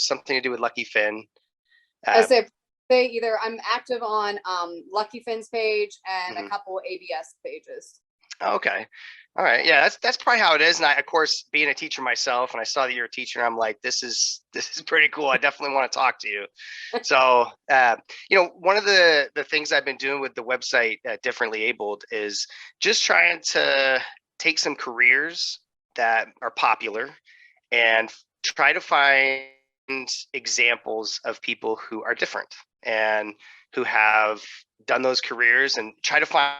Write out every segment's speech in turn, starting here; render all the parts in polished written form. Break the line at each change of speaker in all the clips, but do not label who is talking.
was something to do with Lucky Finn.
I say either I'm active on Lucky Finn's page and a
Mhm.
couple ABS pages.
Okay. All right. Yeah, that's probably how it is. And I, of course, being a teacher myself, and I saw that you're a teacher, I'm like, this is pretty cool. I definitely want to talk to you. So, one of the things I've been doing with the website Differently Abled is just trying to take some careers that are popular and try to find examples of people who are different and who have done those careers, and try to find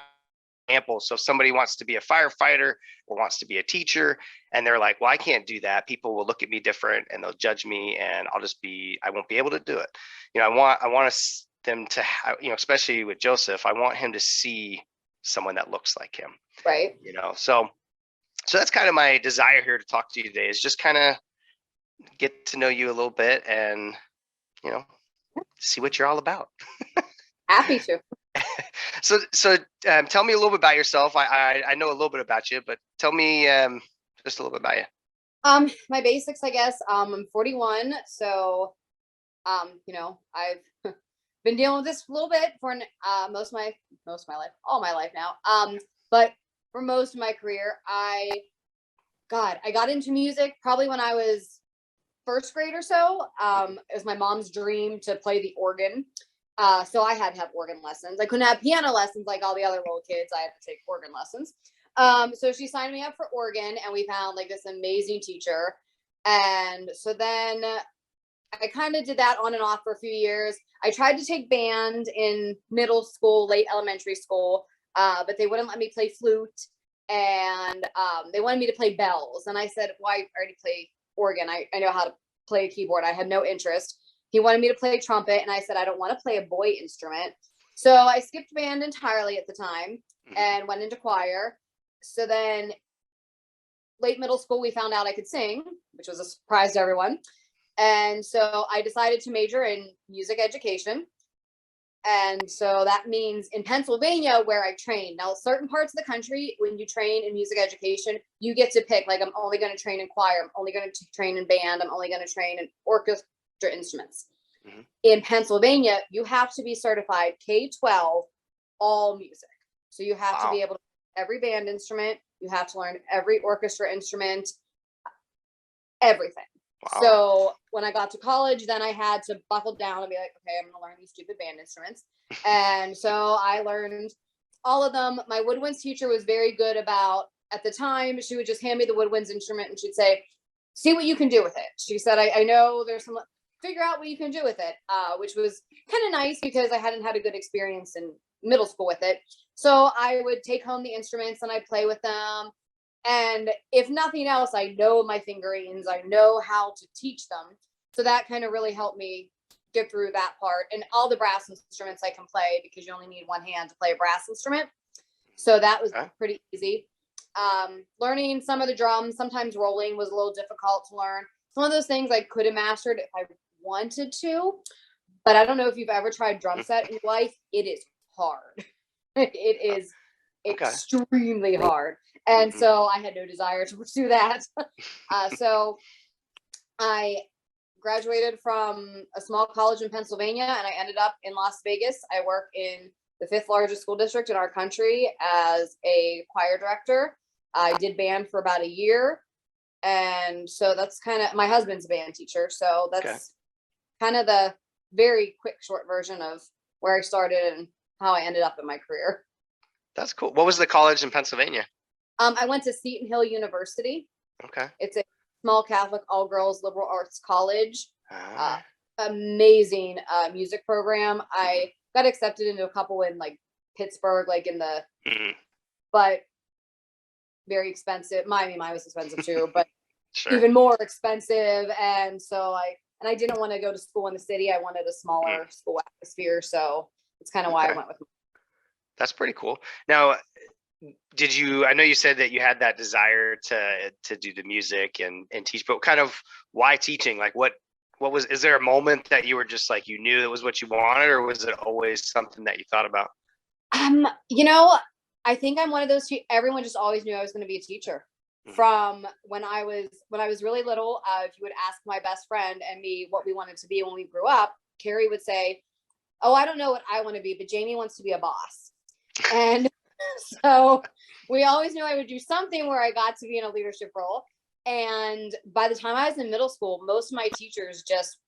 examples. So if somebody wants to be a firefighter or wants to be a teacher and they're like, well, I can't do that, people will look at me different and they'll judge me, and I won't be able to do it. I want them to have, especially with Joseph, I want him to see someone that looks like him.
Right.
So that's kind of my desire here to talk to you today, is just kind of get to know you a little bit and, see what you're all about.
Happy to.
So tell me a little bit about yourself. I know a little bit about you, but tell me just a little bit about you.
My basics, I guess. I'm 41, so I've been dealing with this a little bit for most of my life, all my life now. But for most of my career, I got into music probably when I was first grade or so. It was my mom's dream to play the organ. So I had to have organ lessons. I couldn't have piano lessons like all the other little kids. I had to take organ lessons. So she signed me up for organ, and we found like this amazing teacher. And so then I kind of did that on and off for a few years. I tried to take band in middle school, late elementary school, but they wouldn't let me play flute, and they wanted me to play bells. And I said, well, I already play organ. I know how to play a keyboard. I had no interest. He wanted me to play trumpet, and I said, I don't want to play a boy instrument. So I skipped band entirely at the time and went into choir. So then late middle school, we found out I could sing, which was a surprise to everyone. And so I decided to major in music education. And so that means in Pennsylvania, where I trained. Now, certain parts of the country, when you train in music education, you get to pick, like, I'm only going to train in choir, I'm only going to train in band, I'm only going to train in orchestra instruments. In Pennsylvania, you have to be certified K-12 all music. So you have to be able to learn every band instrument, you have to learn every orchestra instrument, everything. So when I got to college, then I had to buckle down and be like, okay, I'm going to learn these stupid band instruments. And so I learned all of them. My woodwinds teacher was very good about, at the time, she would just hand me the woodwinds instrument and she'd say, see what you can do with it. She said, I know there's some, figure out what you can do with it, which was kind of nice because I hadn't had a good experience in middle school with it. So I would take home the instruments and I'd play with them. And if nothing else, I know my fingerings, I know how to teach them. So that kind of really helped me get through that part. And all the brass instruments I can play, because you only need one hand to play a brass instrument. So that was pretty easy. Learning some of the drums, sometimes rolling was a little difficult to learn. Some of those things I could have mastered if I wanted to, but I don't know if you've ever tried drum set in your life. It is hard. It is extremely hard. And so I had no desire to pursue that. So I graduated from a small college in Pennsylvania and I ended up in Las Vegas. I work in the 5th largest school district in our country as a choir director. I did band for about a year. And so that's kind of, my husband's a band teacher. So that's kind of the very quick, short version of where I started and how I ended up in my career.
That's cool. What was the college in Pennsylvania?
I went to Seton Hill University.
Okay.
It's a small Catholic all-girls liberal arts college. Amazing music program. I got accepted into a couple in like Pittsburgh, like in the, but very expensive. Miami was expensive too, but even more expensive. And so I didn't want to go to school in the city. I wanted a smaller school atmosphere. So it's kind of why I went with.
That's pretty cool. Now, I know you said that you had that desire to do the music and teach, but kind of why teaching? Like is there a moment that you were just like, you knew it was what you wanted, or was it always something that you thought about?
I think I'm one of those, everyone just always knew I was going to be a teacher.
Mhm.
from when I was really little. If you would ask my best friend and me what we wanted to be when we grew up, Carrie would say, "Oh, I don't know what I want to be, but Jamie wants to be a boss." And so we always knew I would do something where I got to be in a leadership role. And by the time I was in middle school, most of my teachers just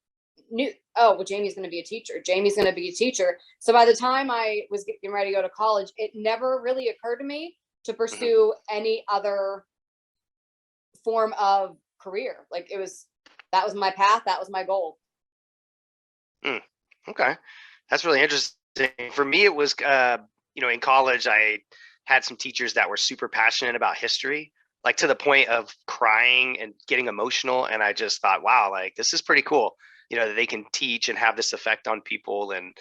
knew, oh, well, Jamie's going to be a teacher. Jamie's going to be a teacher. So by the time I was getting ready to go to college, it never really occurred to me to
Mhm.
pursue any other form of career. Like that was my path. That was my goal.
Mm. Okay. That's really interesting. For me, it was, in college, I had some teachers that were super passionate about history, like to the point of crying and getting emotional. And I just thought, wow, like this is pretty cool, that they can teach and have this effect on people. And,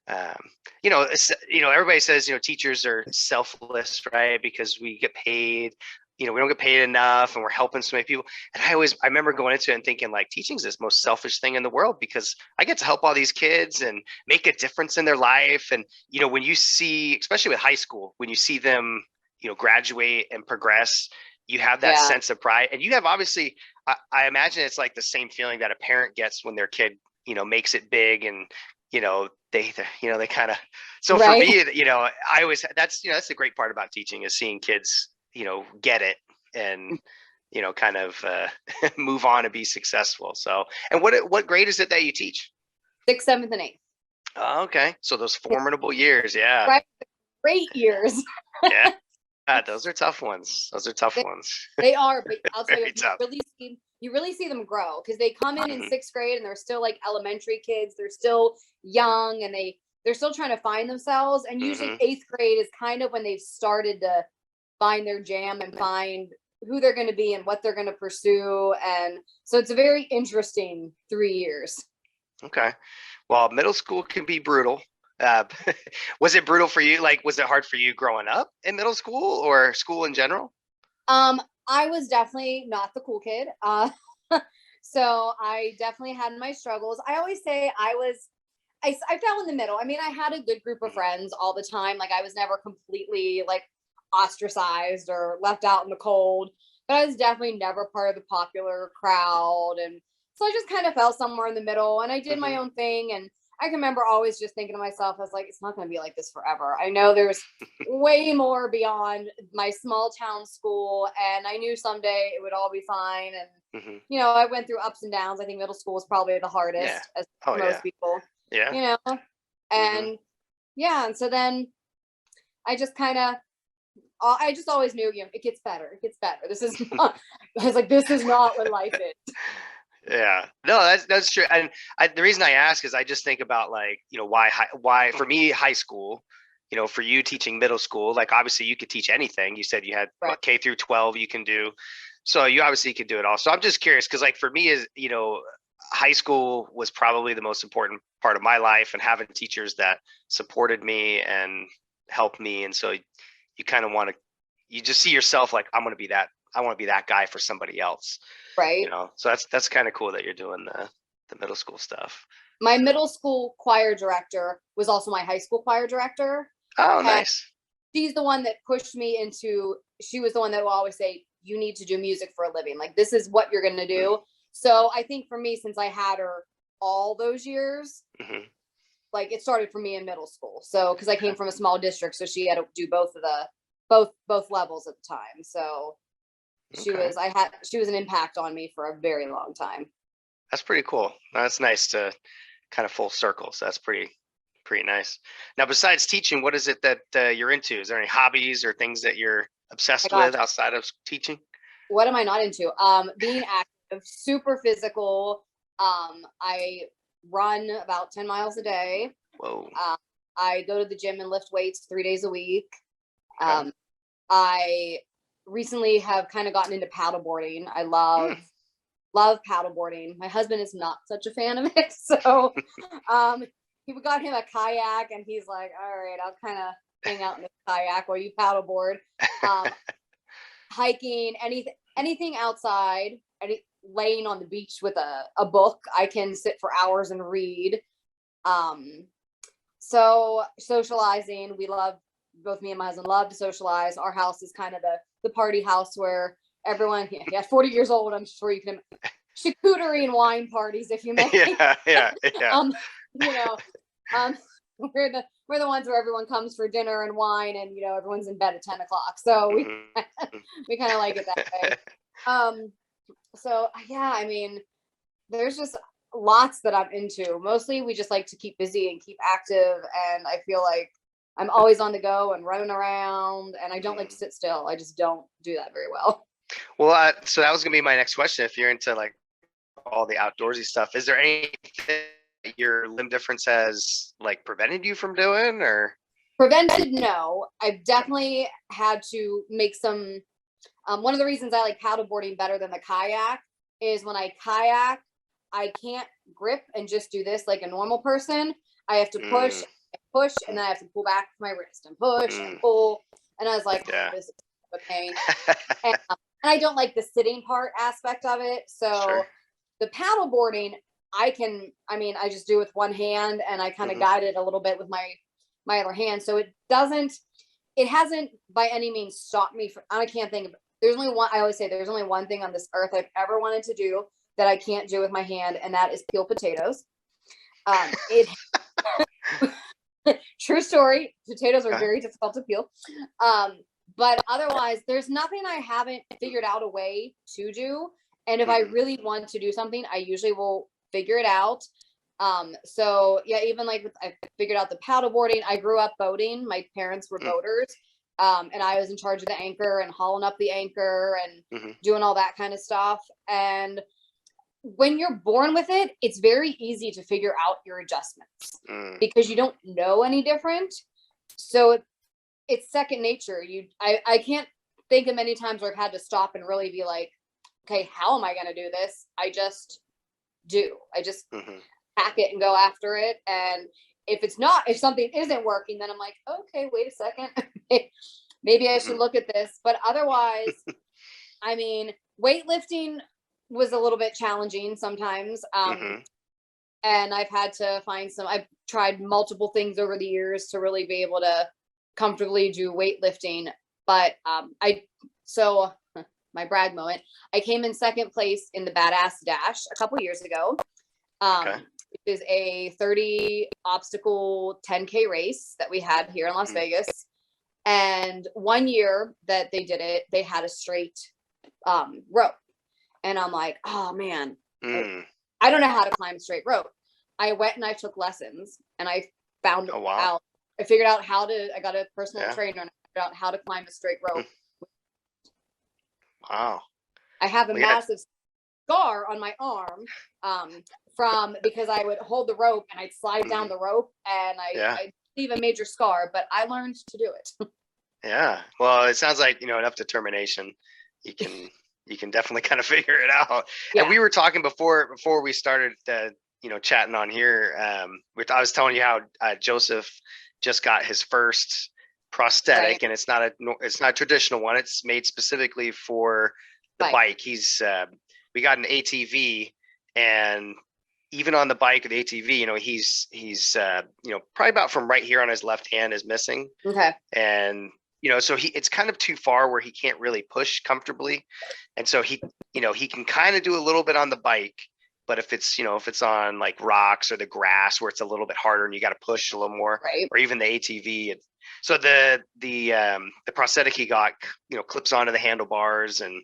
um, everybody says, teachers are selfless, right? Because we get paid, we don't get paid enough and we're helping so many people. And I remember going into it and thinking like teaching is the most selfish thing in the world because I get to help all these kids and make a difference in their life. And, when you see, especially with high school, when you see them, graduate and progress, you have that
Yeah.
sense of pride. And you have obviously, I imagine it's like the same feeling that a parent gets when their kid, makes it big and, they kind of, so for
Right.
me, I always, that's the great part about teaching is seeing kids, get it and, kind of move on and be successful. So, and what grade is it that you teach?
Sixth, seventh, and eighth.
Oh, okay. So those formidable years. Yeah.
Right. Great years.
Yeah. Those are tough ones. Those are tough
They,
ones.
they are, but I'll tell you,
Very tough.
you really see them grow because they come in
Hmm.
sixth grade and they're still like elementary kids. They're still young and they're still trying to find themselves. And usually
Hmm.
eighth grade is kind of when they've started to find their jam and find who they're going to be and what they're going to pursue. And so it's a very interesting 3 years.
Okay. Well, middle school can be brutal. Uh, was it brutal for you? Like, was it hard for you growing up in middle school or school in general?
Um, I was definitely not the cool kid. So I definitely had my struggles. I always say I fell in the middle. I mean, I had a good group of
Mhm.
friends all the time. Like I was never completely like ostracized or left out in the cold, but I was definitely never part of the popular crowd. And so I just kind of fell somewhere in the middle and I did my
Mhm.
own thing. And I can remember always just thinking to myself, I was like, it's not going to be like this forever. I know there's way more beyond my small town school. And I knew someday it would all be fine. And,
Mhm.
I went through ups and downs. I think middle school was probably the
Yeah.
hardest as
Oh
for most
yeah.
people,
Yeah.
you know?
Mhm.
And yeah, and so then I just kind of, I just always knew, it gets better. It gets better. This is not, I was like, this is not what life is.
Yeah, no, that's true. And the reason I ask is I just think about like, why for me high school, for you teaching middle school, like obviously you could teach anything. You said you had
Right.
what, K through 12 you can do, so you obviously could do it all. So I'm just curious because like for me is high school was probably the most important part of my life, and having teachers that supported me and helped me, and so you kind of want to, you just see yourself like I want to be that guy for somebody else.
Right.
So that's kind of cool that you're doing the middle school stuff.
My middle school choir director was also my high school choir director.
Oh,
And
nice.
she's the one that pushed me into, she was the one that will always say, you need to do music for a living. Like, this is what you're going to do. So I think for me, since I had her all those years,
Mm-hmm.
like it started for me in middle school. So, cause I came
Okay.
from a small district. So she had to do both levels at the time. So
Okay.
she was an impact on me for a very long time.
That's pretty cool. That's nice to kind of full circle. So that's pretty nice. Now, besides teaching, what is it that you're into? Is there any hobbies or things that you're
My
obsessed
gosh,
with outside of teaching?
what am I not into? Being active, super physical. I run about 10 miles a day.
Whoa.
Um, I go to the gym and lift weights 3 days a week.
Okay.
Um, I recently have kind of gotten into paddleboarding. I
Hmm.
love paddleboarding. My husband is not such a fan of it, so um, he got him a kayak, and he's like, "All right, I'll kind of hang out in the kayak while you paddleboard." Um, Hiking, anything outside, laying on the beach with a book. I can sit for hours and read. Um, so socializing, we love, both me and my husband love to socialize. Our house is kind of the party house where everyone, yeah, 40 years old. I'm sure you can charcuterie and wine parties, if you may.
Yeah.
You know, um, we're the ones where everyone comes for dinner and wine, and everyone's in bed at 10 o'clock. So we kind of like it that way. So yeah, I mean, there's just lots that I'm into. Mostly we just like to keep busy and keep active, and I feel like I'm always on the go and running around, and I don't like to sit still. I just don't do that very well.
Well, so that was gonna be my next question. If you're into like all the outdoorsy stuff, is there anything that your limb difference has like prevented you from doing, or?
Prevented, no. I've definitely had to make some. One of the reasons I like paddleboarding better than the kayak is when I kayak, I can't grip and just do this like a normal person. I have to push, and then I have to pull back my wrist and push and pull. And I was like, this is a pain. And I don't like the sitting part aspect of it. So the paddleboarding, I just do with one hand, and I kind of guide it a little bit with my other hand. So it hasn't by any means stopped me from, I can't think of, there's only one, I always say there's only one thing on this earth I've ever wanted to do that I can't do with my hand, and that is peel potatoes. True story. Potatoes are very difficult to peel. But otherwise, there's nothing I haven't figured out a way to do. And if I really want to do something, I usually will figure it out. So yeah, even like I figured out the paddleboarding. I grew up boating. My parents were boaters. And I was in charge of the anchor and hauling up the anchor and doing all that kind of stuff. And when you're born with it, it's very easy to figure out your adjustments because you don't know any different. So it's second nature. I can't think of many times where I've had to stop and really be like, okay, how am I going to do this? I just do. I just pack it and go after it. And if something isn't working, then I'm like, okay, wait a second. Maybe I should look at this. But otherwise, I mean, weightlifting was a little bit challenging sometimes. And I've had to I've tried multiple things over the years to really be able to comfortably do weightlifting. But my brag moment, I came in second place in the Badass Dash a couple years ago. It is a 30 obstacle 10K race that we had here in Las Vegas. And one year that they did it, they had a straight rope. And I'm like, oh man, I don't know how to climb a straight rope. I went and I took lessons, and I found out, I figured out I got a personal trainer, and I figured out how to climb a straight rope.
Wow.
I have a massive scar on my arm because I would hold the rope and I'd slide down the rope, and I leave a major scar, but I learned to do it.
Yeah. Well, it sounds like, enough determination. You can definitely kind of figure it out. Yeah. And we were talking before we started, chatting on here. I was telling you how Joseph just got his first prosthetic, and it's not a traditional one. It's made specifically for the bike. We got an ATV, and even on the bike of the ATV, he's probably about from right here on his left hand is missing. Okay. And so it's kind of too far where he can't really push comfortably. And so he can kind of do a little bit on the bike, but if it's on like rocks or the grass where it's a little bit harder and you got to push a little more, or even the ATV. So the prosthetic he got, clips onto the handlebars, and,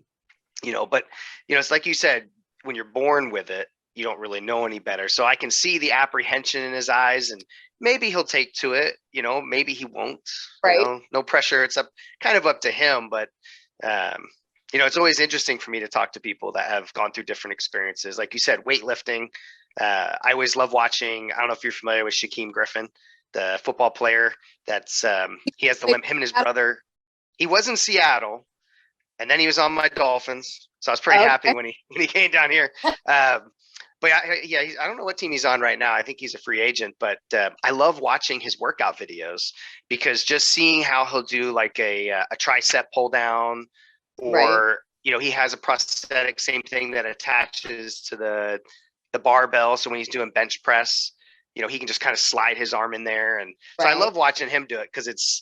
but it's like you said, when you're born with it, you don't really know any better. So I can see the apprehension in his eyes, and maybe he'll take to it, maybe he won't, no pressure. It's kind of up to him. But, it's always interesting for me to talk to people that have gone through different experiences. Like you said, weightlifting. I always love watching. I don't know if you're familiar with Shaquem Griffin, the football player. That's he has him and his brother. He was in Seattle, and then he was on my Dolphins. So I was pretty happy when he came down here. But I don't know what team he's on right now. I think he's a free agent, but I love watching his workout videos, because just seeing how he'll do like a tricep pull down, or he has a prosthetic, same thing, that attaches to the barbell. So when he's doing bench press, he can just kind of slide his arm in there. And so I love watching him do it, because it's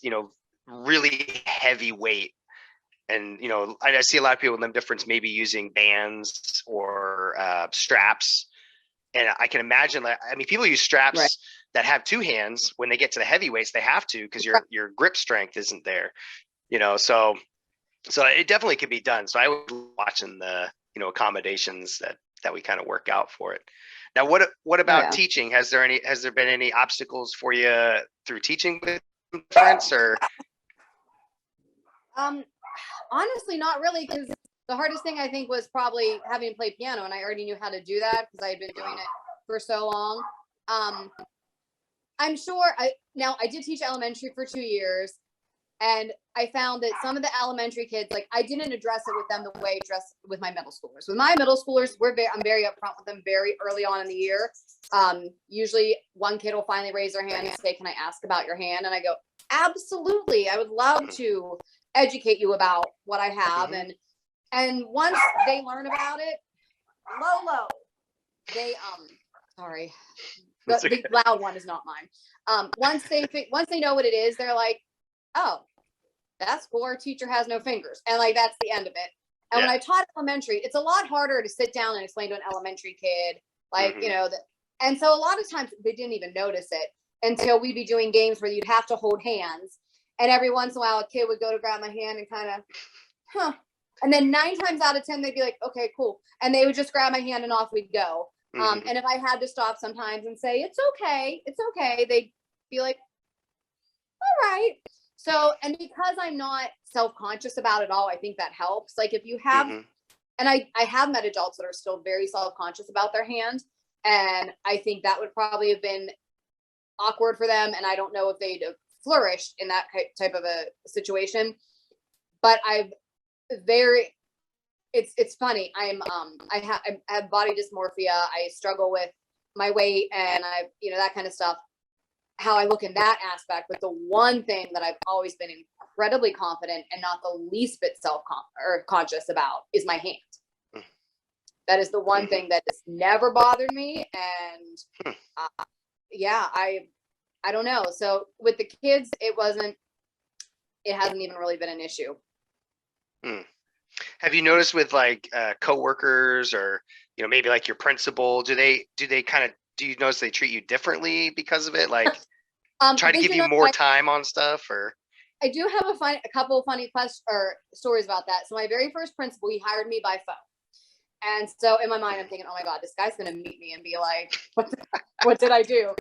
really heavy weight. And, you know, I see a lot of people with limb difference maybe using bands or straps. And I can imagine, like, I mean, people use straps
Right.
that have two hands. When they get to the heavyweights, they have to, because your grip strength isn't there, you know. So it definitely could be done. So I was watching the, you know, accommodations that we kind of work out for it. Now, what about
yeah.
teaching? Has there been any obstacles for you through teaching with difference, or?
Honestly, not really, because the hardest thing I think was probably having played piano, and I already knew how to do that because I had been doing it for so long. I'm sure I did teach elementary for 2 years, and I found that some of the elementary kids, like, I didn't address it with them the way I addressed with my middle schoolers. With my middle schoolers, I'm very upfront with them very early on in the year. Usually one kid will finally raise their hand and say, "Can I ask about your hand?" And I go, "Absolutely, I would love to educate you about what I have." And once they learn about it, Lolo, they sorry, the loud one is not mine. Once they know what it is, they're like, "Oh, that's cool. Our teacher has no fingers." And like, that's the end of it. And when I taught elementary, it's a lot harder to sit down and explain to an elementary kid, like, you know, and so a lot of times they didn't even notice it until we'd be doing games where you'd have to hold hands. And every once in a while, a kid would go to grab my hand and kind of, and then 9 times out of 10, they'd be like, "Okay, cool." And they would just grab my hand and off we'd go. And if I had to stop sometimes and say, "It's okay, it's okay," they'd be like, "All right." So, and because I'm not self-conscious about it all, I think that helps. Like, if you have, and I have met adults that are still very self-conscious about their hand. And I think that would probably have been awkward for them. And I don't know if they'd have flourished in that type of a situation. But it's funny. I have body dysmorphia. I struggle with my weight and that kind of stuff, how I look in that aspect. But the one thing that I've always been incredibly confident and not the least bit conscious about is my hand. That is the one thing that has never bothered me. And I don't know. So with the kids, it hasn't even really been an issue.
Have you noticed with like coworkers, or, you know, maybe like your principal, do you notice they treat you differently because of it? Like, try to give you more time on stuff, or?
I do have a couple of funny stories about that. So my very first principal, he hired me by phone. And so in my mind, I'm thinking, "Oh my God, this guy's going to meet me and be like, what did I do?"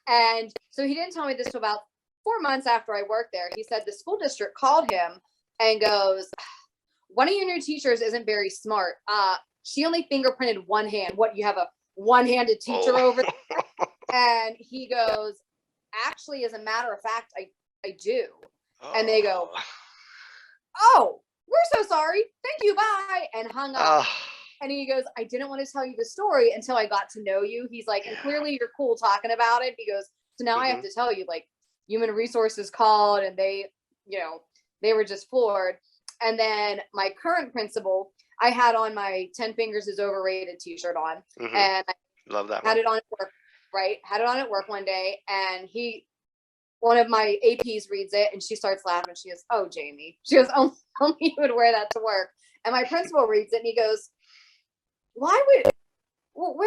And so he didn't tell me this till about 4 months after I worked there. He said the school district called him and goes, "One of your new teachers isn't very smart. She only fingerprinted one hand. What, you have a one-handed teacher over there?" And he goes, "Actually, as a matter of fact, I do." And they go, "Oh, we're so sorry. Thank you. Bye." And hung up. And he goes, "I didn't want to tell you the story until I got to know you." He's like, "And clearly you're cool talking about it." He goes, "So now I have to tell you, like, human resources called and they were just floored." And then my current principal, I had on my 10 fingers is overrated t-shirt on. And I
love that.
Had it on at work, right? Had it on at work one day, and one of my APs reads it and she starts laughing. She goes, "Oh, Jamie." She goes, "Oh, only you would wear that to work." And my principal reads it and he goes, where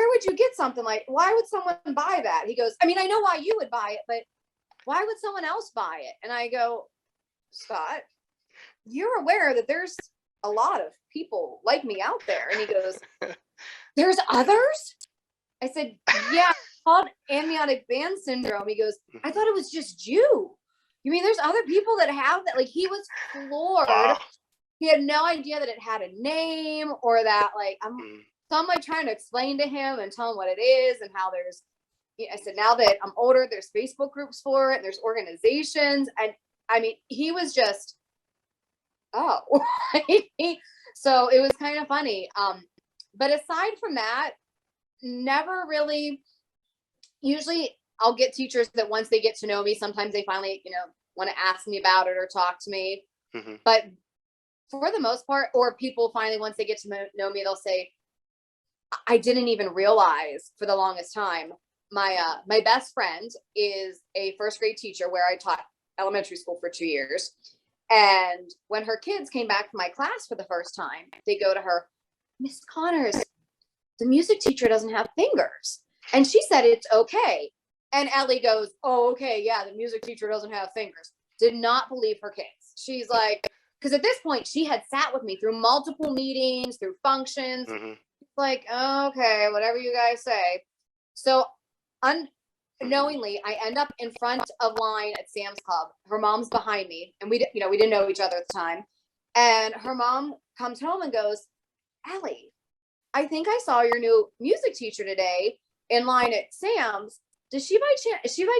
would you get something like, why would someone buy that? He goes, "I mean, I know why you would buy it, but why would someone else buy it?" And I go, "Scott, you're aware that there's a lot of people like me out there." And he goes, "There's others?" I said, "Yeah, it's called amniotic band syndrome." He goes, "I thought it was just you. You mean there's other people that have that?" Like, he was floored. Wow. He had no idea that it had a name, or that, like, so I'm like trying to explain to him and tell him what it is and how I said, now that I'm older, there's Facebook groups for it, there's organizations. And I mean, he was just, oh. So it was kind of funny. But aside from that, never really. Usually I'll get teachers that once they get to know me, sometimes they finally, want to ask me about it or talk to me. But for the most part, or people finally, once they get to know me, they'll say, "I didn't even realize for the longest time." My best friend is a first grade teacher where I taught elementary school for 2 years. And when her kids came back from my class for the first time, they go to her, Miss Connors, the music teacher doesn't have fingers. And she said it's okay. And Ellie goes, oh, okay, yeah, the music teacher doesn't have fingers. Did not believe her kids. She's like, because at this point, she had sat with me through multiple meetings, through functions.
Mm-hmm.
Like, okay, whatever you guys say. So unknowingly, I end up in front of line at Sam's Club. Her mom's behind me, and we didn't know each other at the time. And her mom comes home and goes, Allie, I think I saw your new music teacher today in line at Sam's. Is she by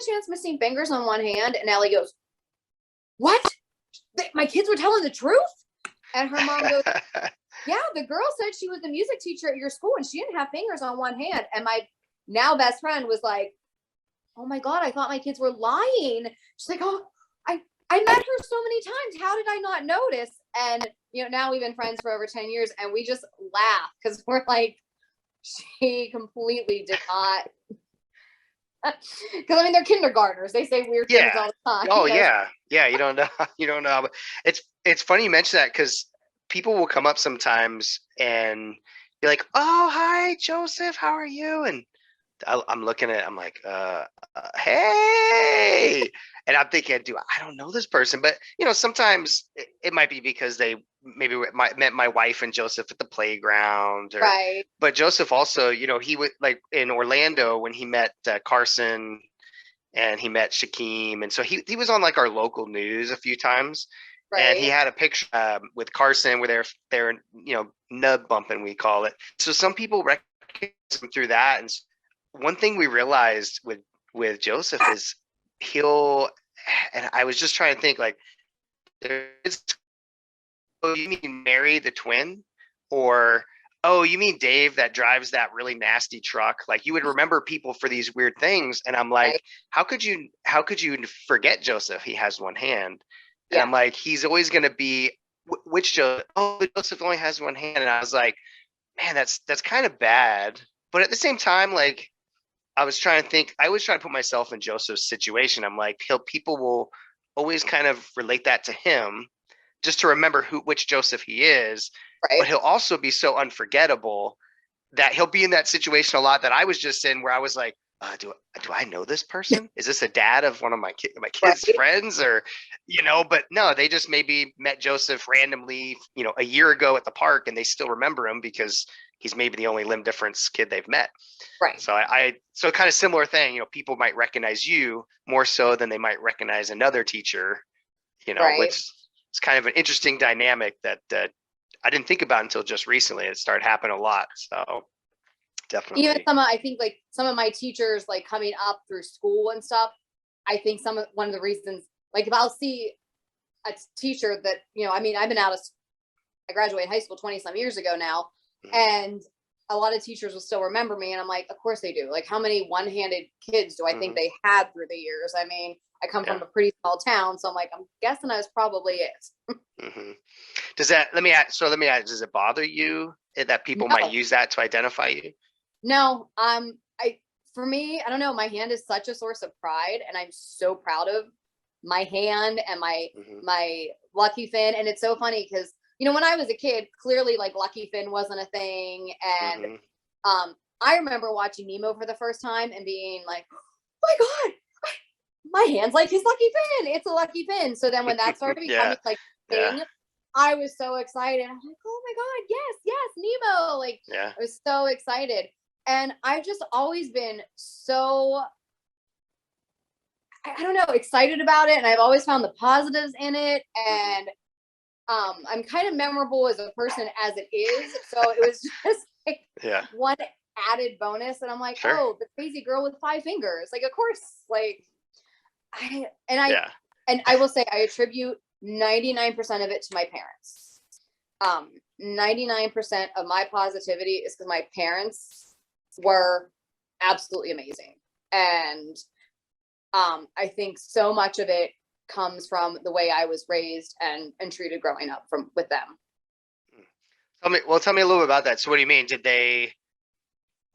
chance missing fingers on one hand? And Allie goes, what? My kids were telling the truth? And her mom goes, yeah, the girl said she was the music teacher at your school and she didn't have fingers on one hand. And my now best friend was like, oh my God, I thought my kids were lying. She's like, oh, I met her so many times. How did I not notice? And, now we've been friends for over 10 years and we just laugh because we're like, she completely did not. Because they're kindergartners. They say weird things all the time.
Oh, yeah. Yeah. You don't know. You don't know. It's funny you mention that because people will come up sometimes and be like, oh, hi, Joseph. How are you? And I'm looking at it. I'm like, hey. And I'm thinking, I don't know this person. But, sometimes it might be because they maybe met my wife and Joseph at the playground.
Right.
But Joseph also, he would like in Orlando when he met Carson and he met Shaquem. And so he was on like our local news a few times. Right. And he had a picture with Carson where they're nub bumping, we call it. So some people recognize him through that. And one thing we realized with Joseph is and I was just trying to think like, oh, you mean Mary the twin? Or, oh, you mean Dave that drives that really nasty truck? Like you would remember people for these weird things. And I'm like, how could you forget Joseph? He has one hand. And I'm like, he's always going to be which Joseph? Oh, Joseph only has one hand. And I was like, man, that's kind of bad. But at the same time, like I was trying to think, I always try to put myself in Joseph's situation. I'm like, people will always kind of relate that to him just to remember which Joseph he is. Right. But he'll also be so unforgettable that he'll be in that situation a lot that I was just in where I was like, do I know this person? Is this a dad of one of my kids' friends? Or, but no, they just maybe met Joseph randomly, a year ago at the park and they still remember him because he's maybe the only limb difference kid they've met.
Right.
So so kind of similar thing, people might recognize you more so than they might recognize another teacher, which is kind of an interesting dynamic that I didn't think about until just recently. It started happening a lot. So definitely.
Even I think like some of my teachers like coming up through school and stuff, I think one of the reasons, like if I'll see a teacher that, I've been I graduated high school 20 some years ago now. Mm-hmm. And a lot of teachers will still remember me. And I'm like, of course they do. Like how many one-handed kids do I think they had through the years? I come from a pretty small town. So I'm like, I'm guessing I was probably it.
Mm-hmm. Let me ask, does it bother you that people might use that to identify you?
No, for me, I don't know. My hand is such a source of pride, and I'm so proud of my hand and my Lucky Fin. And it's so funny because when I was a kid, clearly like Lucky Fin wasn't a thing, and I remember watching Nemo for the first time and being like, oh my God, my hand's like his Lucky Fin. It's a Lucky Fin. So then when that started becoming like a thing, I was so excited. I'm like, oh my God, yes, Nemo. Like, I was so excited. And I've just always been so, I don't know, excited about it. And I've always found the positives in it. And I'm kind of memorable as a person as it is. So it was just like one added bonus. And I'm like, oh, the crazy girl with 5 fingers. Like, of course, like, and I will say I attribute 99% of it to my parents. 99% of my positivity is because my parents were absolutely amazing. And I think so much of it comes from the way I was raised and treated growing up with them.
Tell me a little bit about that. So what do you mean? Did they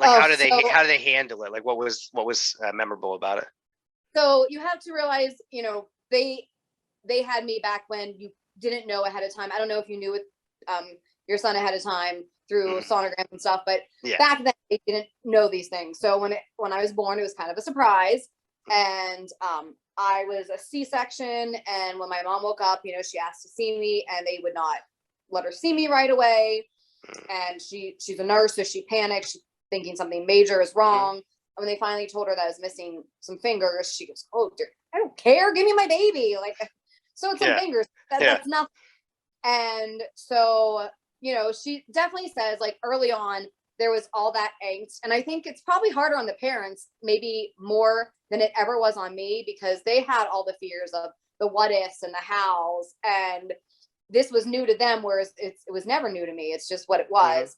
how do they handle it? Like what was memorable about it?
So you have to realize, they had me back when didn't know ahead of time. I don't know if you knew with your son ahead of time through sonograms and stuff, but back then they didn't know these things. So when I was born, it was kind of a surprise. And I was a C-section, and when my mom woke up, you know, she asked to see me, and they would not let her see me right away. And she's a nurse, so she panicked, she's thinking something major is wrong. And when they finally told her that I was missing some fingers, she goes, "Oh, dear, I don't care, give me my baby." Like, so it's some fingers. That's nothing. And so, you know, she definitely says, like, early on, there was all that angst. And I think it's probably harder on the parents, maybe more than it ever was on me, because they had all the fears of the what ifs and the hows. And this was new to them, whereas it was never new to me. It's just what it was.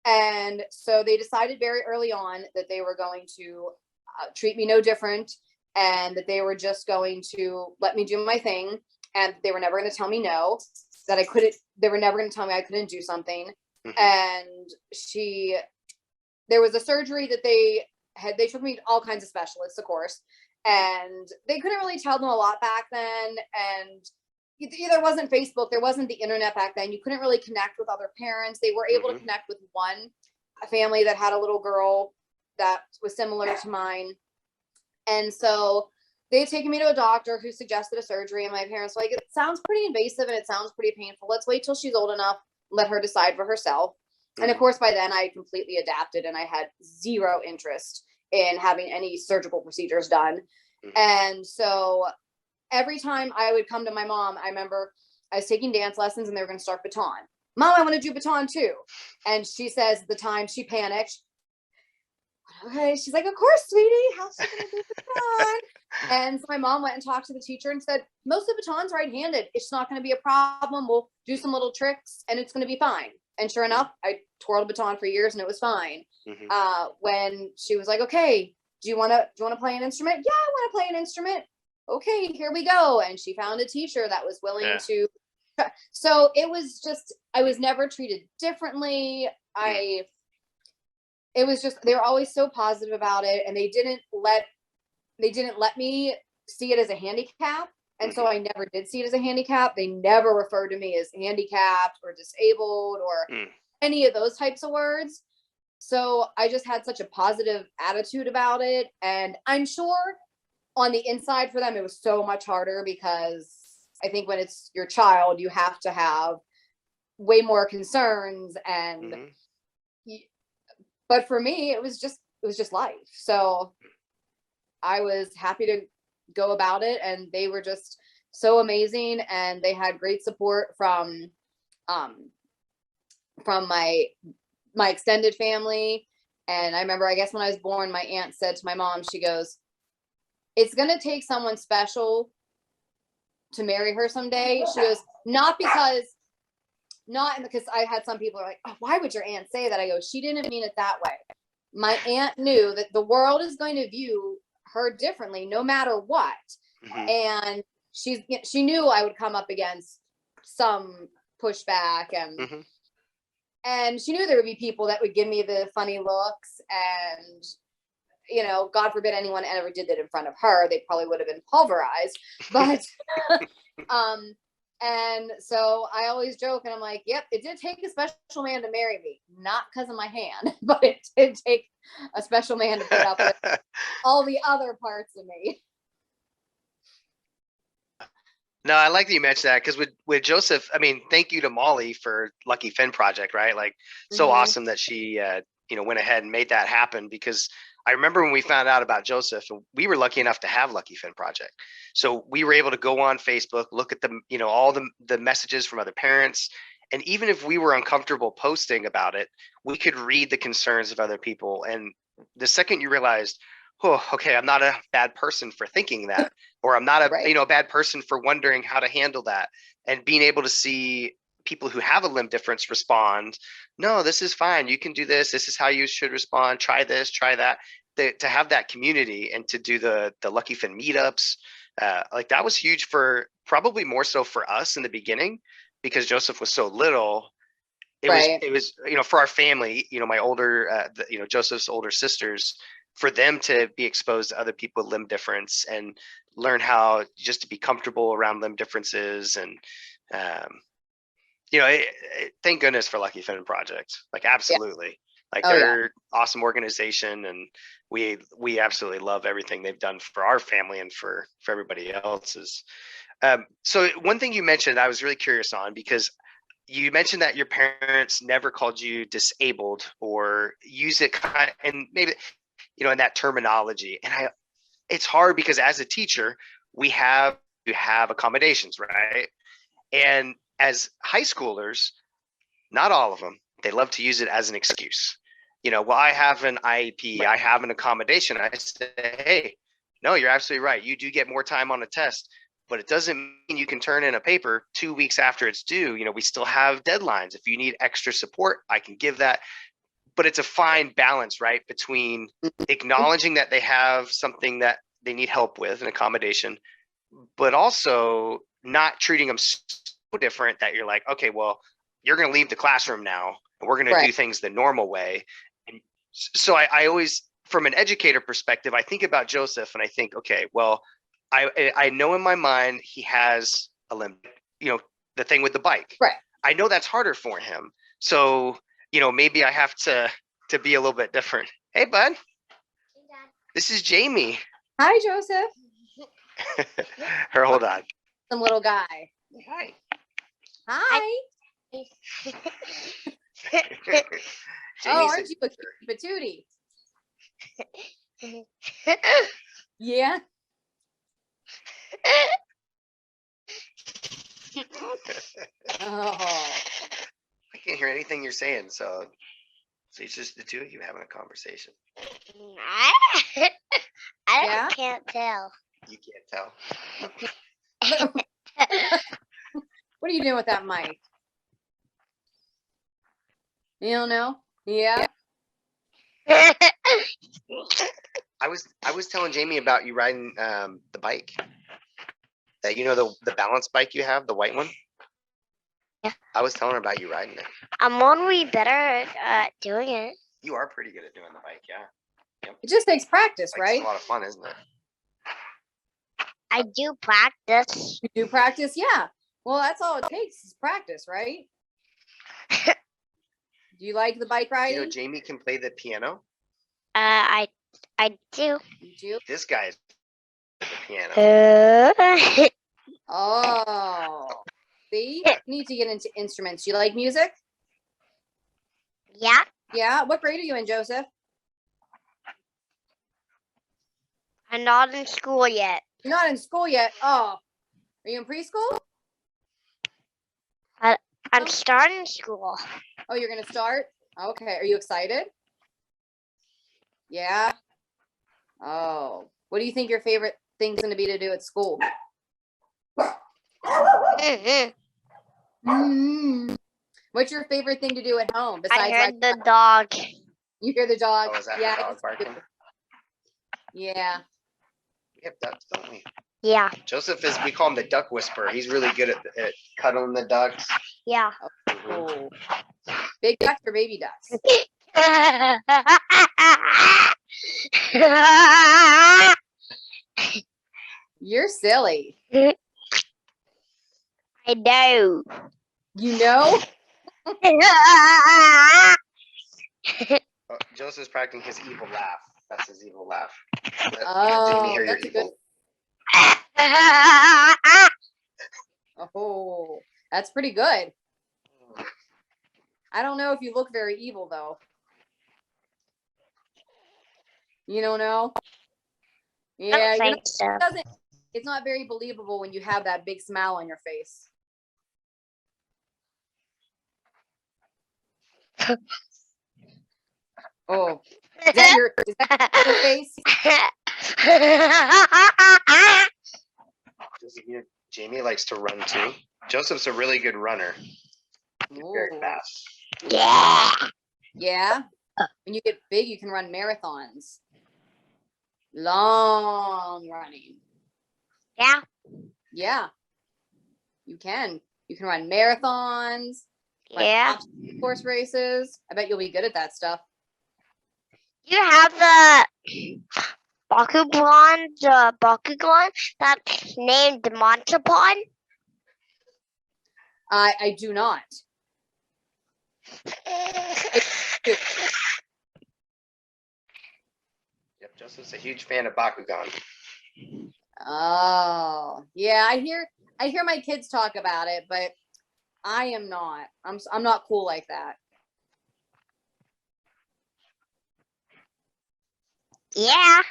And so they decided very early on that they were going to treat me no different, and that they were just going to let me do my thing. And they were never going to tell me no, that I couldn't, they were never going to tell me I couldn't do something. And there was a surgery that they took me to all kinds of specialists, of course, and they couldn't really tell them a lot back then. And there wasn't Facebook, there wasn't the internet back then. You couldn't really connect with other parents. They were able to connect with a family that had a little girl that was similar to mine. And so they had taken me to a doctor who suggested a surgery, and my parents were like, "It sounds pretty invasive and it sounds pretty painful. Let's wait till she's old enough, let her decide for herself." And of course, by then I completely adapted, and I had zero interest in having any surgical procedures done. And so every time I would come to my mom, I remember I was taking dance lessons, and they were going to start baton. "Mom, I want to do baton too." And she says at the time, she panicked. "Okay." She's like, "Of course, sweetie. How's she going to do baton?" And so my mom went and talked to the teacher and said, "Most of the baton's right-handed. It's not going to be a problem. We'll do some little tricks, and it's going to be fine." And sure enough, I twirled a baton for years, and it was fine. When she was like, "Okay, do you want to play an instrument?" "Yeah, I want to play an instrument." "Okay, here we go." And she found a teacher that was willing to. So it was just, I was never treated differently. It was just, they were always so positive about it, and they didn't let me see it as a handicap. And so I never did see it as a handicap. They never referred to me as handicapped or disabled or any of those types of words. So I just had such a positive attitude about it. And I'm sure on the inside for them, it was so much harder, because I think when it's your child, you have to have way more concerns. And, but for me, it was just life. So I was happy to go about it, and they were just so amazing, and they had great support from my extended family. And I remember, I guess when I was born, my aunt said to my mom, she goes, "It's going to take someone special to marry her someday." She goes, not because I had some people are like, "Oh, why would your aunt say that?" I go, "She didn't mean it that way. My aunt knew that the world is going to view her differently no matter what." And she knew I would come up against some pushback, and she knew there would be people that would give me the funny looks, and, you know, God forbid anyone ever did that in front of her. They probably would have been pulverized. But and so I always joke, and I'm like, "Yep, it did take a special man to marry me, not because of my hand, but it did take a special man to put up with all the other parts of me."
No, I like that you mentioned that, because with Joseph, I mean, thank you to Molly for Lucky Finn Project, right? Like, so awesome that she, went ahead and made that happen, because I remember when we found out about Joseph, we were lucky enough to have Lucky Finn Project. So we were able to go on Facebook, look at all the messages from other parents. And even if we were uncomfortable posting about it, we could read the concerns of other people. And the second you realized, "Oh, okay, I'm not a bad person for thinking that," or "I'm not a bad person for wondering how to handle that," and being able to see people who have a limb difference respond, "No, this is fine. You can do this. This is how you should respond. Try this, try that." To have that community, and to do the Lucky Finn meetups, like, that was huge, for probably more so for us in the beginning, because Joseph was so little. It was for our family, my older Joseph's older sisters, for them to be exposed to other people with limb difference, and learn how just to be comfortable around limb differences, and Thank goodness for Lucky Finn Project. Like, absolutely. Like,
Oh, yeah.
they're awesome organization, and we absolutely love everything they've done for our family and for everybody else's. So one thing you mentioned, I was really curious on, because you mentioned that your parents never called you disabled or use it kind of, and maybe, in that terminology. And it's hard because as a teacher, we have to have accommodations, right? And as high schoolers, not all of them, they love to use it as an excuse. Well, I have an IEP, I have an accommodation. I say, hey, no, you're absolutely right. You do get more time on a test, but it doesn't mean you can turn in a paper 2 weeks after it's due. We still have deadlines. If you need extra support, I can give that. But it's a fine balance, right, between acknowledging that they have something that they need help with, an accommodation, but also not treating them so different that you're like, okay, well, you're going to leave the classroom now, and we're going to do things the normal way. And so I always, from an educator perspective, I think about Joseph and I think, okay, well, I know in my mind he has a limit, the thing with the bike.
Right.
I know that's harder for him. So, maybe I have to be a little bit different. Hey, bud. Hey, Dad. This is Jamie.
Hi, Joseph.
Hold on.
Some little guy.
Hi.
Hi. Oh, aren't you a cute patootie? Yeah. Oh.
I can't hear anything you're saying, so it's just the two of you having a conversation.
I can't tell.
You can't tell.
What are you doing with that mic? You don't know? Yeah.
I was telling Jamie about you riding the bike. That the balance bike you have, the white one.
Yeah.
I was telling her about you riding it.
I'm only better at doing it.
You are pretty good at doing the bike, yeah. Yep.
It just takes practice, right?
It's a lot of fun, isn't it?
I do practice.
You do practice, yeah. Well, that's all it takes is practice, right? Do you like the bike riding?
Jamie can play the piano.
I do.
You do?
This guy is the piano.
Oh, see, you need to get into instruments. You like music?
Yeah.
Yeah. What grade are you in, Joseph?
I'm not in school yet.
You're not in school yet. Oh, are you in preschool?
I'm starting school.
Oh, you're gonna start? Okay. Are you excited? Yeah. Oh, what do you think your favorite thing's gonna be to do at school? Mm-hmm. What's your favorite thing to do at home besides?
I heard the dog.
You hear the dog?
Oh, is that
yeah.
the dog barking?
Yeah.
We have ducks, don't we?
Yeah.
Joseph we call him the duck whisperer. He's really good at cuddling the ducks.
Yeah.
Oh. Big ducks or baby ducks? You're silly.
I know.
You know?
Joseph's practicing his evil laugh. That's his evil laugh.
Oh, that's a good. Oh, that's pretty good. I don't know if you look very evil though. You don't know? Yeah,
I think so.
It's not very believable when you have that big smile on your face. Oh, is that your face?
Jamie likes to run too. Joseph's a really good runner. He's very fast.
Yeah.
Yeah. When you get big, you can run marathons. Long running.
Yeah.
Yeah. You can. You can run marathons.
Yeah.
Horse races. I bet you'll be good at that stuff.
You have the Bakugan that's named Montrapon?
I do not.
Yep, Joseph's a huge fan of Bakugan.
Oh, yeah, I hear my kids talk about it, but I am not. I'm not cool like that.
Yeah.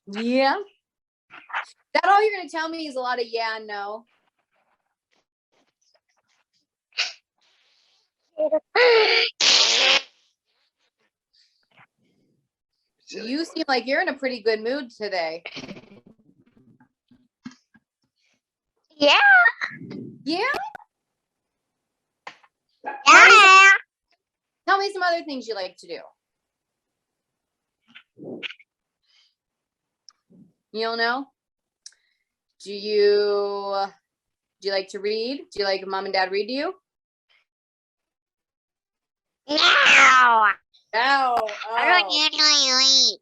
Yeah. That all you're gonna tell me is a lot of yeah and no. You seem like you're in a pretty good mood today.
Yeah.
Yeah.
Yeah.
Tell me some other things you like to do. You don't know? Do you like to read? Do you like mom and dad read to you?
No.
No.
I don't usually read.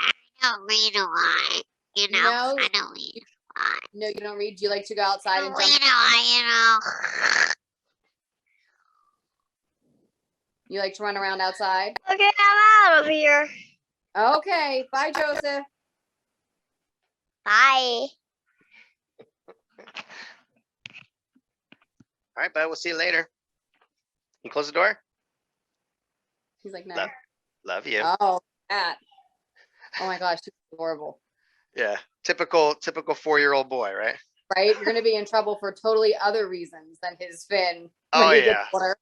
I don't read a lot. You know,
No.
I don't read a lot.
No, you don't read. Do you like to go outside and
I
jump?
don't read a lot,
You like to run around outside?
Okay, I'm out of here.
Okay. Bye, Joseph.
Bye.
All right, bud. We'll see you later. You close the door.
He's like, no.
Love you.
Oh, that. Oh my gosh, she's adorable.
Yeah, typical 4-year-old boy, right?
Right? You're gonna be in trouble for totally other reasons than his fin.
Oh,
he gets
yeah.
older.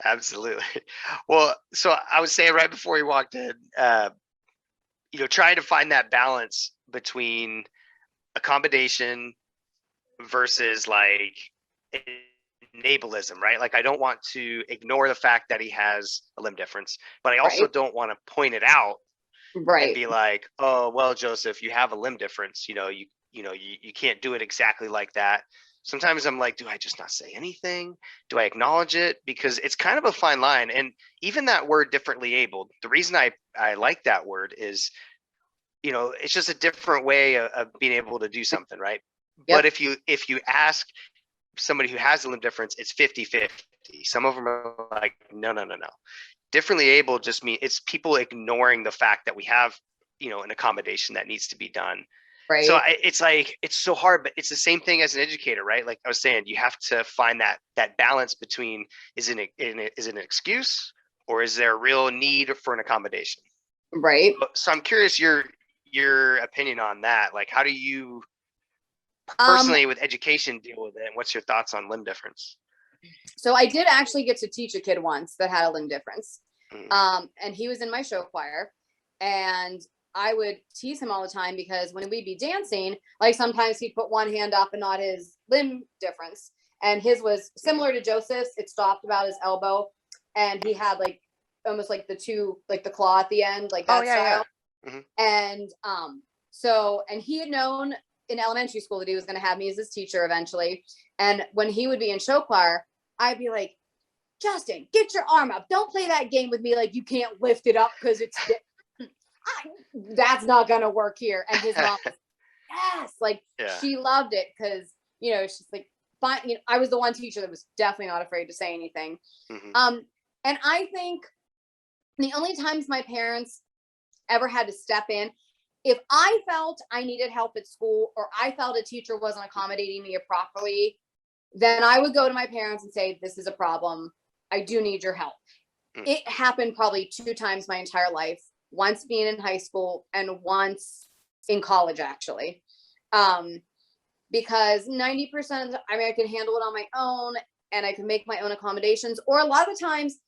Absolutely. Well, so I was saying right before he walked in, trying to find that balance between accommodation versus like enablism, right? Like I don't want to ignore the fact that he has a limb difference, but I also
Right.
don't want to point it out and
Right.
be like, oh, well, Joseph, you have a limb difference. You can't do it exactly like that. Sometimes I'm like, do I just not say anything? Do I acknowledge it? Because it's kind of a fine line. And even that word differently abled, the reason I like that word is, it's just a different way of being able to do something, right?
Yep.
But if you ask somebody who has a limb difference, it's 50-50. Some of them are like, no. Differently able just means it's people ignoring the fact that we have, an accommodation that needs to be done.
Right.
So it's like, it's so hard, but it's the same thing as an educator, right? Like I was saying, you have to find that balance between, is it an excuse or is there a real need for an accommodation?
Right.
So I'm curious your opinion on that. Like, how do you personally with education deal with it? And what's your thoughts on limb difference?
So I did actually get to teach a kid once that had a limb difference.
Mm.
And he was in my show choir, and I would tease him all the time because when we'd be dancing, like sometimes he'd put one hand up and not his limb difference. And his was similar to Joseph's. It stopped about his elbow, and he had like almost like the claw at the end, like that style.
Yeah. Mm-hmm.
And and he had known in elementary school that he was going to have me as his teacher eventually. And when he would be in show choir, I'd be like, Justin, get your arm up. Don't play that game with me like you can't lift it up because that's not going to work here. And his mom was, yes, like she loved it because, she's like, fine. I was the one teacher that was definitely not afraid to say anything. Mm-hmm. And I think the only times my parents ever had to step in, if I felt I needed help at school or I felt a teacher wasn't accommodating me properly, then I would go to my parents and say, this is a problem. I do need your help. It happened probably 2 times my entire life, once being in high school and once in college, actually. Because 90%, I can handle it on my own and I can make my own accommodations. Or a lot of the times,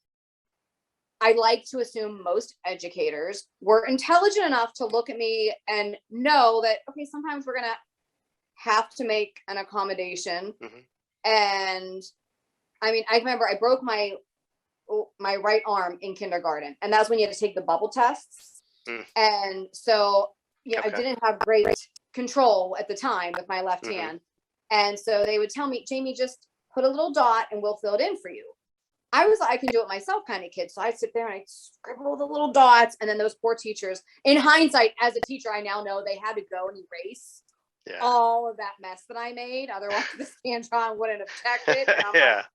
I like to assume most educators were intelligent enough to look at me and know that, okay, sometimes we're going to have to make an accommodation. Mm-hmm. And I remember I broke my right arm in kindergarten, and that's when you had to take the bubble tests. And so, I didn't have great control at the time with my left hand. And so they would tell me, Jamie, just put a little dot and we'll fill it in for you. I was I can do it myself kind of kid. So I'd sit there and I'd scribble the little dots. And then those poor teachers, in hindsight, as a teacher, I now know they had to go and erase
Yeah.
all of that mess that I made. Otherwise, the Scantron wouldn't have checked it. And I'm
Yeah.
like,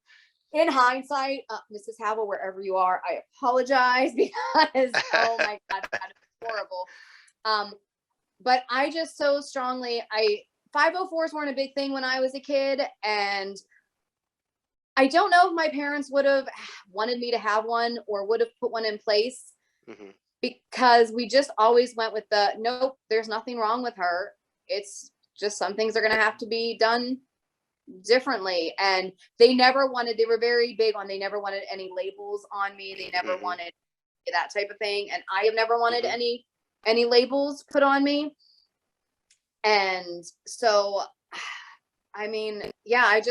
in hindsight, Mrs. Havel, wherever you are, I apologize because oh my god, that is horrible. But I just so strongly, 504s weren't a big thing when I was a kid, and I don't know if my parents would have wanted me to have one or would have put one in place
Hmm.
because we just always went with the nope, there's nothing wrong with her. It's just some things are going to have to be done differently. And they were very big on, they never wanted any labels on me. They never
Hmm.
wanted that type of thing. And I have never wanted
Hmm.
any labels put on me. And so, I mean, yeah, I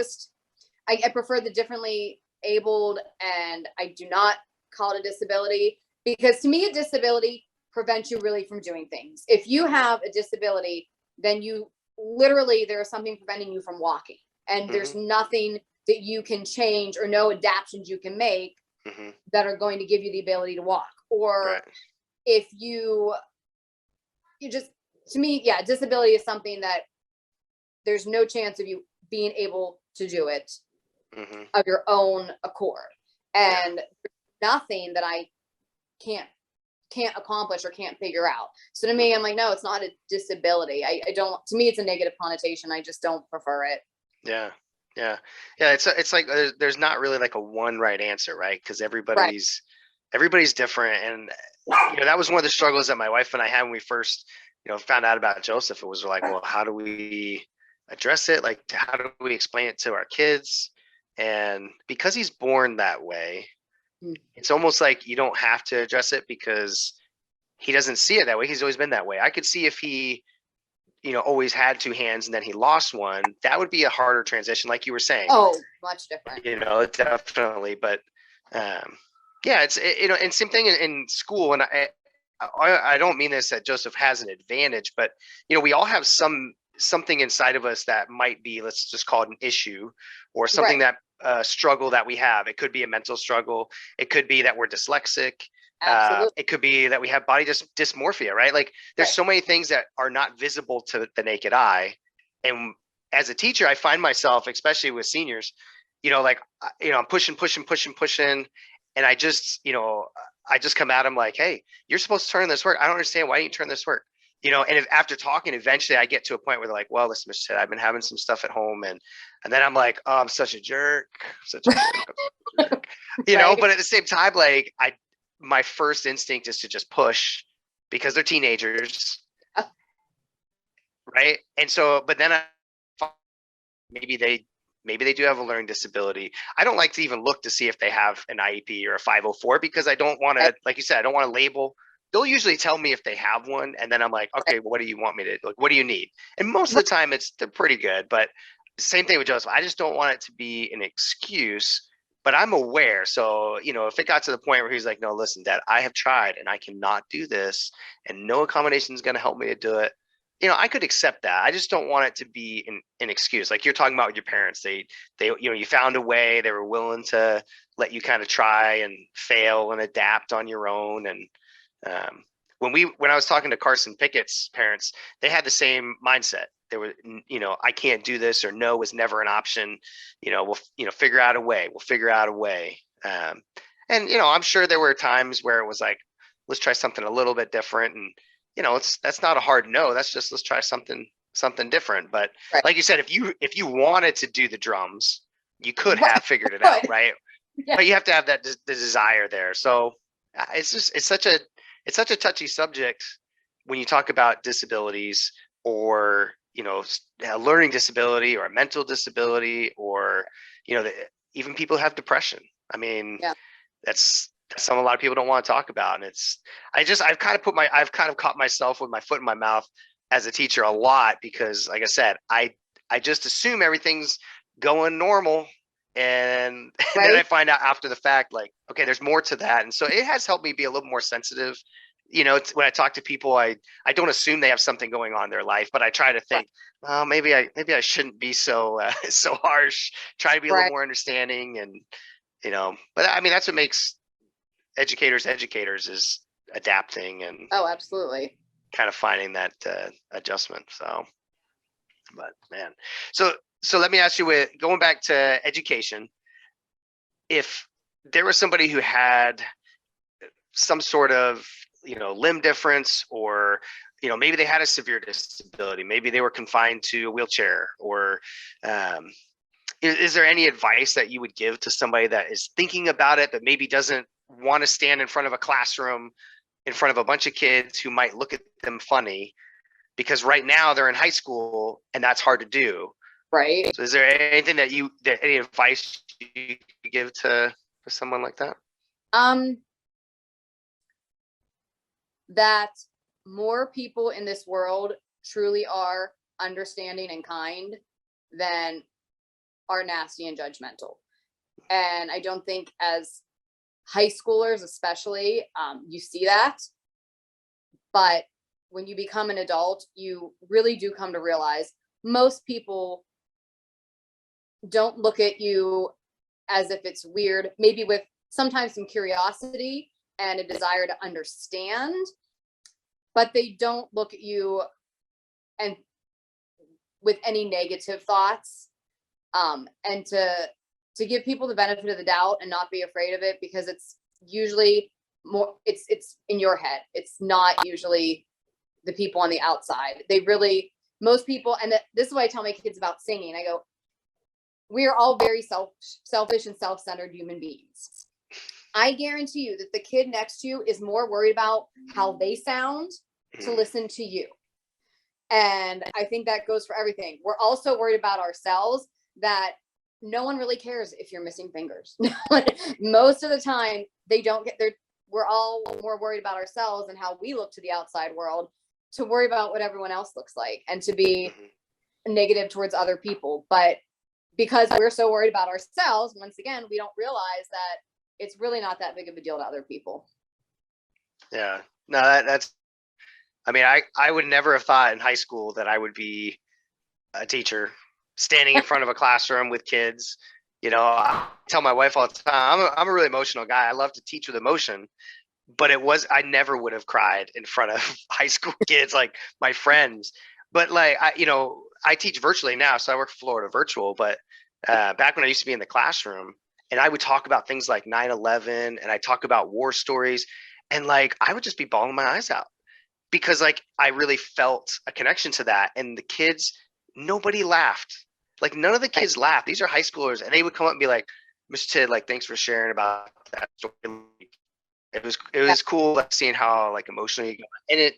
prefer the differently abled, and I do not call it a disability because to me, a disability prevents you really from doing things. If you have a disability, then there is something preventing you from walking, and there's
Hmm.
nothing that you can change or no adaptations you can make
Hmm.
that are going to give you the ability to walk. Or
Right.
if you just, to me, yeah, disability is something that there's no chance of you being able to do it
Hmm.
of your own accord,
Yeah.
and nothing that I can't accomplish or can't figure out. So to me, I'm like, no, it's not a disability. I don't, to me, it's a negative connotation. I just don't prefer it.
Yeah. Yeah. Yeah. It's like there's not really like a one right answer, right? Because
Right.
everybody's different, and that was one of the struggles that my wife and I had when we first found out about Joseph. It was like, well, how do we address it? Like, how do we explain it to our kids? And because he's born that way,
Mm.
it's almost like you don't have to address it because he doesn't see it that way. He's always been that way. I could see if he always had two hands and then he lost one, that would be a harder transition, like you were saying.
Oh, much different.
Definitely. But yeah, and same thing in school. And I don't mean this that Joseph has an advantage, but we all have something inside of us that might be, let's just call it an issue, or something
Right.
that struggle that we have. It could be a mental struggle. It could be that we're dyslexic.
Absolutely.
It could be that we have body dysmorphia, right? Like there's
Right.
so many things that are not visible to the naked eye. And as a teacher, I find myself, especially with seniors, like, I'm pushing, and I just come at them like, hey, you're supposed to turn this work. I don't understand. Why didn't you turn this work? And if, after talking, eventually I get to a point where they're like, well, listen, Mr. Ted, I've been having some stuff at home, and then I'm like, oh, I'm such a jerk, such a jerk.
Right.
But at the same time, like, my first instinct is to just push because they're teenagers, right? And so, but then maybe they do have a learning disability. I don't like to even look to see if they have an IEP or a 504 because I don't want to, like you said, I don't want to label. They'll usually tell me if they have one, and then I'm like, okay, what do you want me to, like, what do you need? And most of the time they're pretty good. But same thing with Joseph. I just don't want it to be an excuse, but I'm aware. So, if it got to the point where he's like, no, listen, Dad, I have tried and I cannot do this, and no accommodation is going to help me to do it. I could accept that. I just don't want it to be an excuse. Like you're talking about with your parents, they, you found a way, they were willing to let you kind of try and fail and adapt on your own. And when I was talking to Carson Pickett's parents, they had the same mindset. They were, I can't do this, or no was never an option. We'll figure out a way. We'll figure out a way. And I'm sure there were times where it was like, let's try something a little bit different. And that's not a hard no. That's just, let's try something different. But
Right.
like you said, if you wanted to do the drums, you could
Right.
have figured it out, right?
Yeah.
But you have to have that the desire there. So it's such a touchy subject when you talk about disabilities, or a learning disability or a mental disability, or even people have depression. I mean,
Yeah.
that's something a lot of people don't want to talk about. And I've kind of caught myself with my foot in my mouth as a teacher a lot, because like I said, I just assume everything's going normal. And, and then I
Right.
find out after the fact, like, okay, there's more to that. And so it has helped me be a little more sensitive. When I talk to people, I don't assume they have something going on in their life, but I try to think, well, maybe I shouldn't be so so harsh. Try to be a little
Right.
more understanding. And but I mean, that's what makes educators is adapting and
Oh, absolutely.
kind of finding that adjustment. So But man, so let me ask you, with going back to education, if there was somebody who had some sort of, limb difference, or, maybe they had a severe disability, maybe they were confined to a wheelchair, or is there any advice that you would give to somebody that is thinking about it, but maybe doesn't want to stand in front of a classroom in front of a bunch of kids who might look at them funny, because right now they're in high school and that's hard to do?
Right.
So is there anything any advice you could give to someone like that?
That more people in this world truly are understanding and kind than are nasty and judgmental. And I don't think, as high schoolers especially, you see that. But when you become an adult, you really do come to realize most people don't look at you as if it's weird, maybe with sometimes some curiosity and a desire to understand, but they don't look at you and with any negative thoughts. And to give people the benefit of the doubt and not be afraid of it, because it's usually more, it's in your head. It's not usually the people on the outside. Most people, and this is what I tell my kids about singing. I go, we are all very selfish and self-centered human beings. I guarantee you that the kid next to you is more worried about how they sound to listen to you. And I think that goes for everything. We're also worried about ourselves, that no one really cares if you're missing fingers. Most of the time, they don't get there. We're all more worried about ourselves and how we look to the outside world, to worry about what everyone else looks like and to be negative towards other people. But because we're so worried about ourselves, once again, we don't realize that it's really not that big of a deal to other people.
Yeah, no, that's, I mean, I would never have thought in high school that I would be a teacher standing in front of a classroom with kids. I tell my wife all the time, I'm a really emotional guy. I love to teach with emotion, but I never would have cried in front of high school kids, like my friends. But like, I teach virtually now, so I work for Florida virtual, but back when I used to be in the classroom, and I would talk about things like 9/11, and I talk about war stories, and like, I would just be bawling my eyes out, because like, I really felt a connection to that. And the kids, nobody laughed. Like, none of the kids laughed. These are high schoolers, and they would come up and be like, "Mr. Tidd, like, thanks for sharing about that story." It was cool seeing how like emotionally you got. And it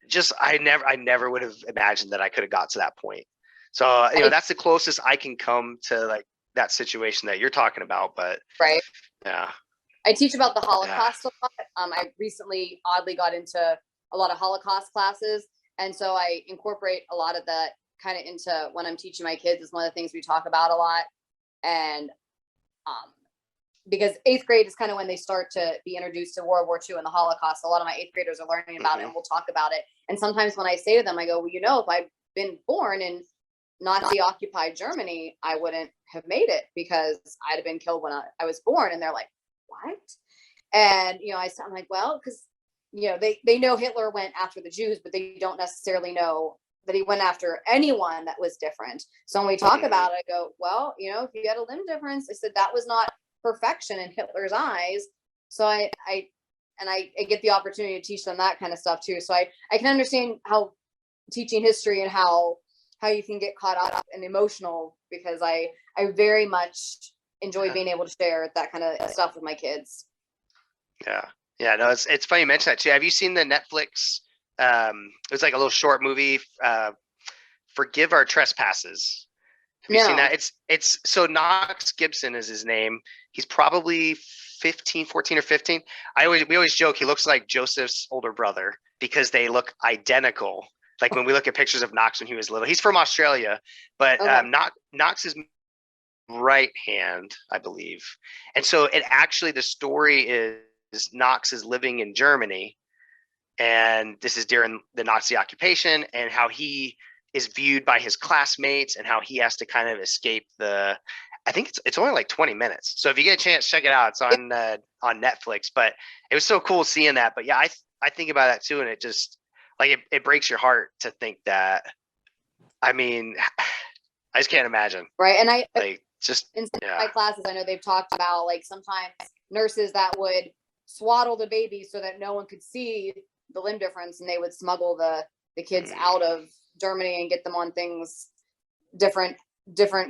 just, I never would have imagined that I could have got to that point. So that's the closest I can come to like that situation that you're talking about. But
right.
Yeah.
I teach about the Holocaust a lot. I recently oddly got into a lot of Holocaust classes. And so I incorporate a lot of that kind of into when I'm teaching my kids. Is one of the things we talk about a lot. And because 8th grade is kind of when they start to be introduced to World War II and the Holocaust. A lot of my 8th graders are learning about it, and we'll talk about it. And sometimes when I say to them, I go, well, if I'd been born in Nazi occupied Germany, I wouldn't have made it, because I'd have been killed when I was born. And they're like, what? And, I'm like, well, because, they know Hitler went after the Jews, but they don't necessarily know that he went after anyone that was different. So when we talk about it, I go, well, if you had a limb difference, I said that was not perfection in Hitler's eyes. So I get the opportunity to teach them that kind of stuff too. So I can understand how teaching history and how you can get caught up and emotional, because I very much enjoy being able to share that kind of stuff with my kids.
Yeah, no, it's funny you mention that too. Have you seen the Netflix? It was like a little short movie, Forgive Our Trespasses. Have you seen that? It's so Knox Gibson is his name. He's probably 14 or 15. We always joke he looks like Joseph's older brother, because they look identical. Like when we look at pictures of Knox when he was little. He's from Australia, but Knox is right hand, I believe. And so the story is Knox is living in Germany, and this is during the Nazi occupation, and how he is viewed by his classmates, and how he has to kind of escape I think it's only like 20 minutes. So if you get a chance, check it out. It's on Netflix. But it was so cool seeing that. But yeah, I think about that too, and it just like it breaks your heart to think that I mean, I just can't imagine.
Right. And I,
Like, just,
in some of
yeah.
my classes, I know they've talked about like sometimes nurses that would swaddle the baby so that no one could see the limb difference, and they would smuggle the kids out of Germany and get them on things, different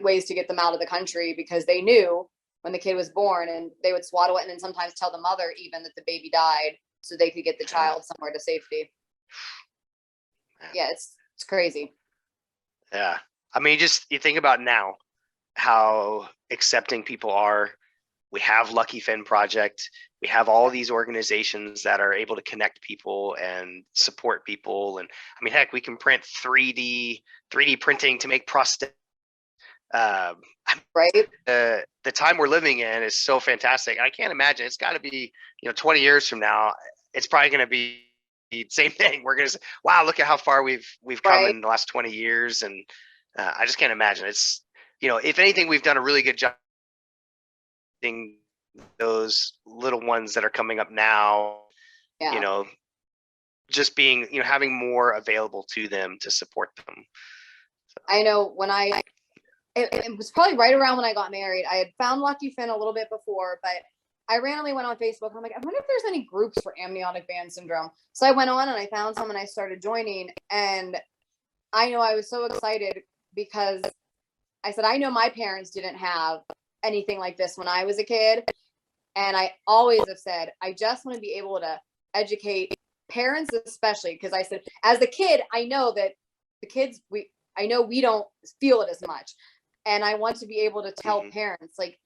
ways to get them out of the country, because they knew when the kid was born, and they would swaddle it and then sometimes tell the mother even that the baby died so they could get the child somewhere to safety. Yeah, it's crazy.
Yeah. I mean, you think about now how accepting people are. We have Lucky Fin Project. We have all these organizations that are able to connect people and support people. And I mean, heck, we can print 3D printing to make prosthetics.
Right.
The time we're living in is so fantastic. I can't imagine. It's got to be, 20 years from now, it's probably going to be the same thing. We're going to say, wow, look at how far we've come in the last 20 years. And I just can't imagine. It's, if anything, we've done a really good job those little ones that are coming up now, just being, having more available to them to support them.
So. I know when it was probably right around when I got married. I had found Lucky Fin a little bit before, but I randomly went on Facebook and I'm like, I wonder if there's any groups for amniotic band syndrome. So I went on and I found some and I started joining, and I know I was so excited because I said, I know my parents didn't have anything like this when I was a kid. And I always have said, I just want to be able to educate parents, especially because I said, as a kid, I know that the kids, I know we don't feel it as much. And I want to be able to tell parents, like,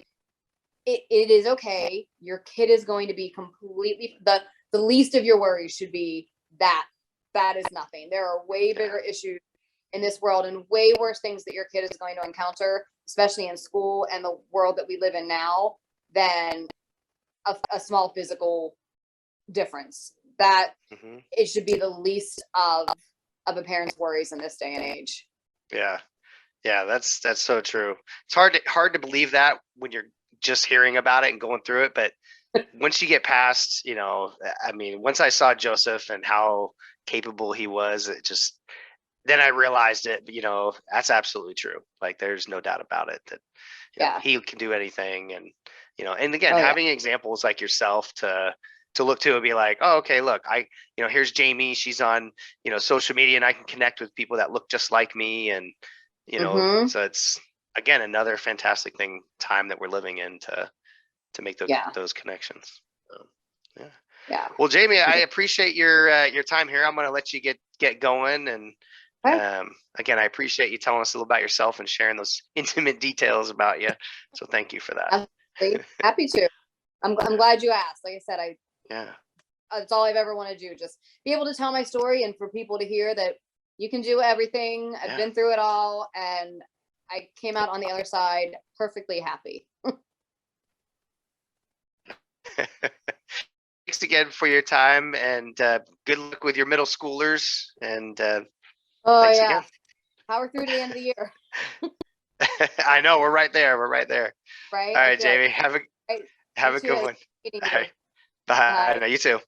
it is okay. Your kid is going to be completely, the least of your worries should be that is nothing. There are way bigger issues in this world and way worse things that your kid is going to encounter, especially in school and the world that we live in now, than a small physical difference. That it should be the least of a parent's worries in this day and age.
Yeah. That's so true. It's hard to believe that when you're just hearing about it and going through it. But once you get past, I mean, once I saw Joseph and how capable he was, then I realized it, that's absolutely true. Like, there's no doubt about it that he can do anything. And, and again, having examples like yourself to look to and be like, oh, okay, look, here's Jamie, she's on, social media, and I can connect with people that look just like me. And, so it's, again, another fantastic time that we're living in to make those connections. So, yeah. Well, Jamie, I appreciate your time here. I'm going to let you get going. And again, I appreciate you telling us a little about yourself and sharing those intimate details about you. So thank you for that.
Happy to. I'm glad you asked. Like I said, that's all I've ever wanted to do. Just be able to tell my story and for people to hear that you can do everything. I've been through it all, and I came out on the other side perfectly happy.
Thanks again for your time, and good luck with your middle schoolers. And thanks again.
Power through to the end of the year.
I know, we're right there.
Right.
All right, Jamie. Have a good one. All right. Bye. No, you too.